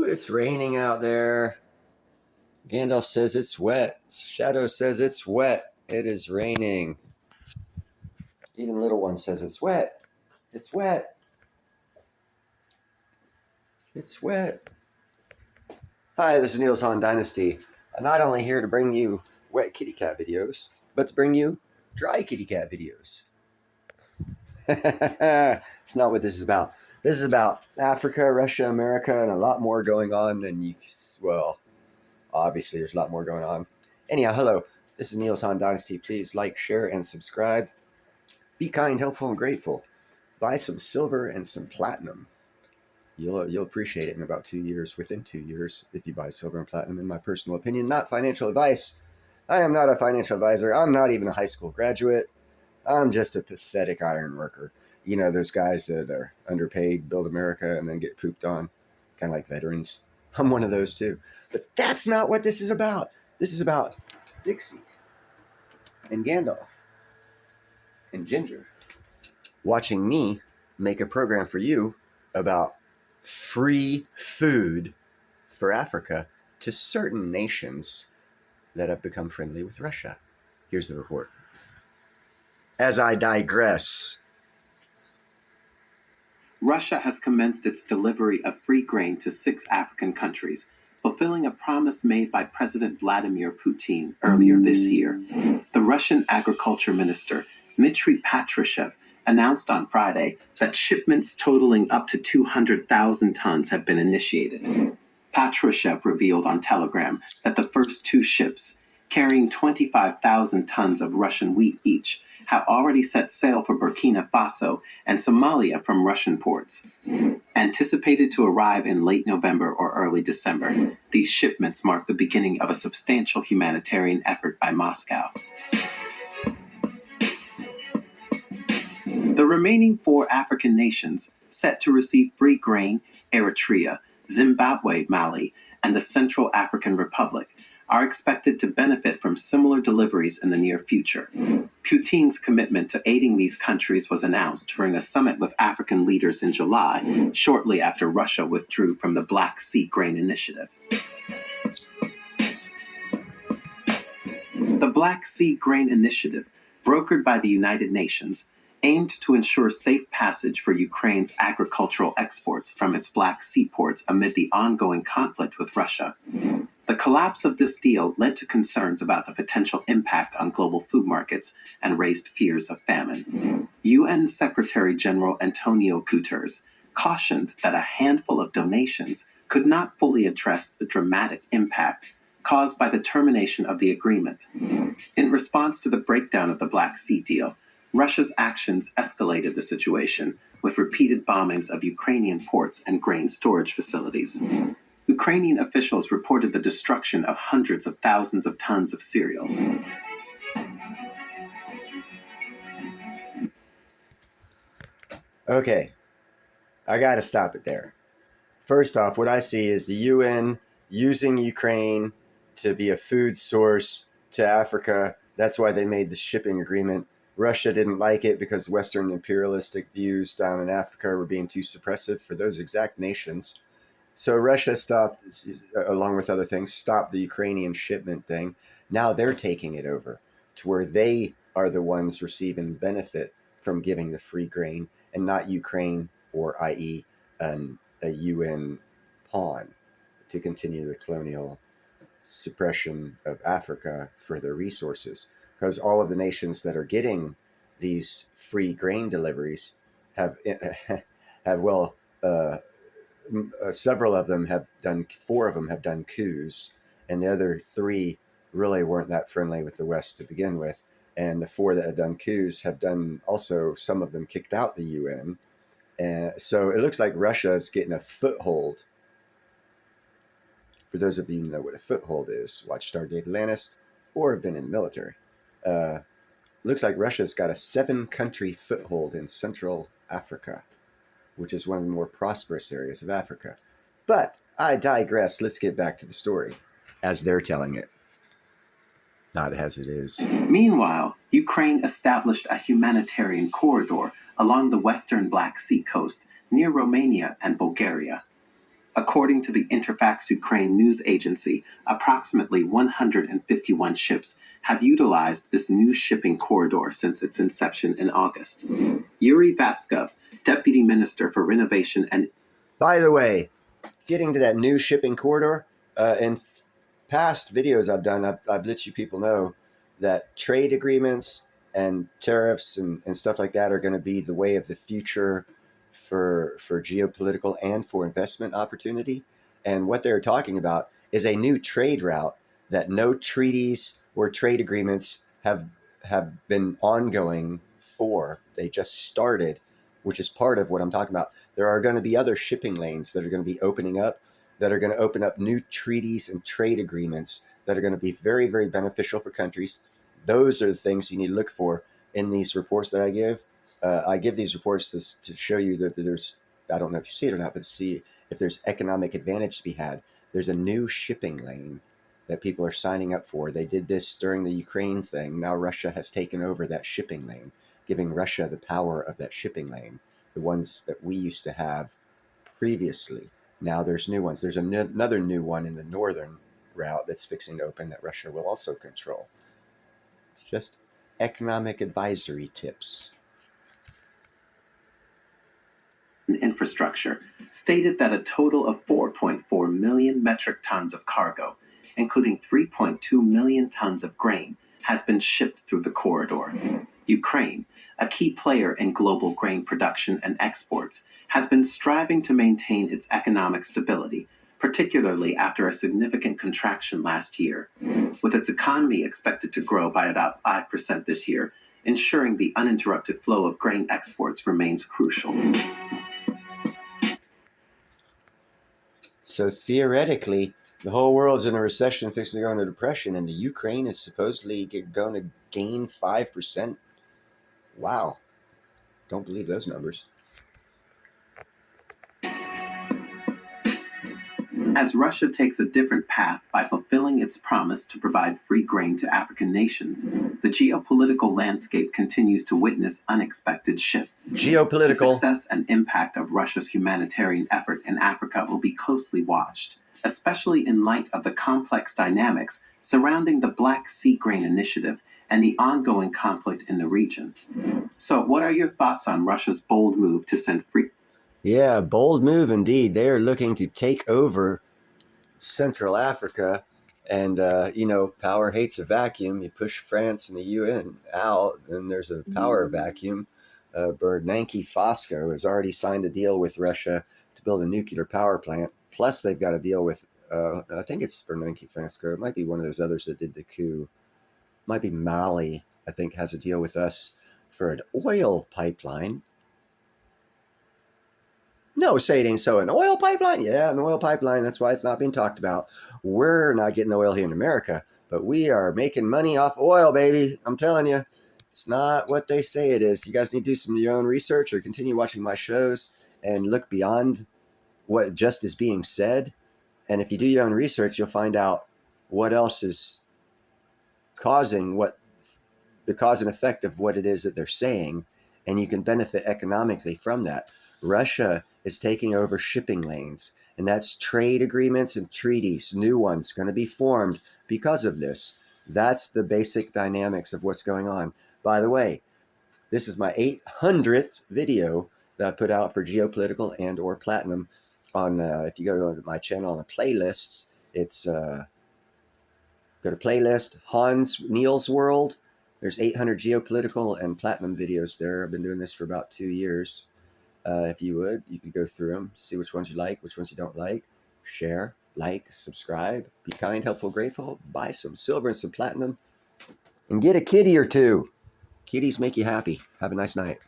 It's raining out there. Gandalf says it's wet. Shadow says it's wet. It is raining. Even Little One says it's wet. It's wet. It's wet. Hi, this is Neil's Han Dynasty. I'm not only here to bring you wet kitty cat videos, but to bring you dry kitty cat videos. It's not what this is about. This is about Africa, Russia, America, and a lot more going on than you... Well, obviously there's a lot more going on. Anyhow, hello. This is Neil's Han Dynasty. Please like, share, and subscribe. Be kind, helpful, and grateful. Buy some silver and some platinum. You'll appreciate it in about 2 years, within 2 years, if you buy silver and platinum, in my personal opinion. Not financial advice. I am not a financial advisor. I'm not even a high school graduate. I'm just a pathetic iron worker. You know, those guys that are underpaid, build America, and then get pooped on, kind of like veterans. I'm one of those too. But that's not what this is about. This is about Dixie and Gandalf and Ginger watching me make a program for you about free food for Africa to certain nations that have become friendly with Russia. Here's the report. As I digress. Russia has commenced its delivery of free grain to 6 African countries, fulfilling a promise made by President Vladimir Putin earlier this year. The Russian agriculture minister, Dmitry Patrushev, announced on Friday that shipments totaling up to 200,000 tons have been initiated. Patrushev revealed on Telegram that the first 2 ships, carrying 25,000 tons of Russian wheat each, have already set sail for Burkina Faso and Somalia from Russian ports. Anticipated to arrive in late November or early December, these shipments mark the beginning of a substantial humanitarian effort by Moscow. The remaining 4 African nations set to receive free grain, Eritrea, Zimbabwe, Mali, and the Central African Republic, are expected to benefit from similar deliveries in the near future. Putin's commitment to aiding these countries was announced during a summit with African leaders in July, shortly after Russia withdrew from the Black Sea Grain Initiative. The Black Sea Grain Initiative, brokered by the United Nations, aimed to ensure safe passage for Ukraine's agricultural exports from its Black Sea ports amid the ongoing conflict with Russia. The collapse of this deal led to concerns about the potential impact on global food markets and raised fears of famine. UN Secretary General Antonio Guterres cautioned that a handful of donations could not fully address the dramatic impact caused by the termination of the agreement. In response to the breakdown of the Black Sea deal, Russia's actions escalated the situation, with repeated bombings of Ukrainian ports and grain storage facilities. Ukrainian officials reported the destruction of hundreds of thousands of tons of cereals. Okay, I gotta stop it there. First off, what I see is the UN using Ukraine to be a food source to Africa. That's why they made the shipping agreement. Russia didn't like it because Western imperialistic views down in Africa were being too suppressive for those exact nations. So Russia stopped, along with other things, stopped the Ukrainian shipment thing. Now they're taking it over to where they are the ones receiving the benefit from giving the free grain and not Ukraine, or i.e. a UN pawn to continue the colonial suppression of Africa for their resources. Because all of the nations that are getting these free grain deliveries have several of them have done, 4 of them have done coups, and the other 3 really weren't that friendly with the West to begin with. And the 4 that have done coups have done also, some of them kicked out the UN. And so it looks like Russia is getting a foothold. For those of you who know what a foothold is, watch Stargate Atlantis or have been in the military. Looks like Russia's got a 7-country foothold in Central Africa, which is one of the more prosperous areas of Africa. But I digress. Let's get back to the story as they're telling it, not as it is. Meanwhile, Ukraine established a humanitarian corridor along the western Black Sea coast near Romania and Bulgaria. According to the Interfax Ukraine news agency, approximately 151 ships have utilized this new shipping corridor since its inception in August. Yuri Vaskov, Deputy Minister for Renovation and... By the way, getting to that new shipping corridor, in past videos I've done, I've let you people know that trade agreements and tariffs and stuff like that are going to be the way of the future for geopolitical and for investment opportunity. And what they're talking about is a new trade route that no treaties or trade agreements have been ongoing for. They just started, which is part of what I'm talking about. There are going to be other shipping lanes that are going to be opening up, that are going to open up new treaties and trade agreements that are going to be very, very beneficial for countries. Those are the things you need to look for in these reports that I give. I give these reports to show you that there's, I don't know if you see it or not, but see if there's economic advantage to be had. There's a new shipping lane that people are signing up for. They did this during the Ukraine thing. Now Russia has taken over that shipping lane, giving Russia the power of that shipping lane, the ones that we used to have previously. Now there's new ones. There's another new one in the northern route that's fixing to open that Russia will also control. It's just economic advisory tips. Infrastructure stated that a total of 4.4 million metric tons of cargo, including 3.2 million tons of grain, has been shipped through the corridor. Ukraine, a key player in global grain production and exports, has been striving to maintain its economic stability, particularly after a significant contraction last year, with its economy expected to grow by about 5% this year. Ensuring the uninterrupted flow of grain exports remains crucial. So theoretically, the whole world's in a recession, fixing to go into depression, and the Ukraine is supposedly going to gain 5%. Wow. Don't believe those numbers. As Russia takes a different path by fulfilling its promise to provide free grain to African nations, the geopolitical landscape continues to witness unexpected shifts. The success and impact of Russia's humanitarian effort in Africa will be closely watched, especially in light of the complex dynamics surrounding the Black Sea Grain Initiative and the ongoing conflict in the region. So, what are your thoughts on Russia's bold move to send free... Yeah, bold move indeed. They are looking to take over Central Africa, and power hates a vacuum. You push France and the UN out, and there's a power vacuum. Bernanke Fosco has already signed a deal with Russia to build a nuclear power plant. Plus, they've got a deal with, I think it's Bernanke Fosco. It might be one of those others that did the coup. It might be Mali, I think, has a deal with us for an oil pipeline. No, say it ain't so. An oil pipeline? Yeah, an oil pipeline. That's why it's not being talked about. We're not getting oil here in America, but we are making money off oil, baby. I'm telling you, it's not what they say it is. You guys need to do some of your own research or continue watching my shows and look beyond what just is being said. And if you do your own research, you'll find out what else is causing what the cause and effect of what it is that they're saying, and you can benefit economically from that. Russia is taking over shipping lanes, and that's trade agreements and treaties, new ones going to be formed because of this. That's the basic dynamics of what's going on. By the way, this is my 800th video that I put out for geopolitical and or platinum on, if you go to my channel on the playlists, it's, go to playlist, Hans Niels World. There's 800 geopolitical and platinum videos there. I've been doing this for about 2 years. If you would, you could go through them, see which ones you like, which ones you don't like, share, like, subscribe, be kind, helpful, grateful, buy some silver and some platinum, and get a kitty or two. Kitties make you happy. Have a nice night.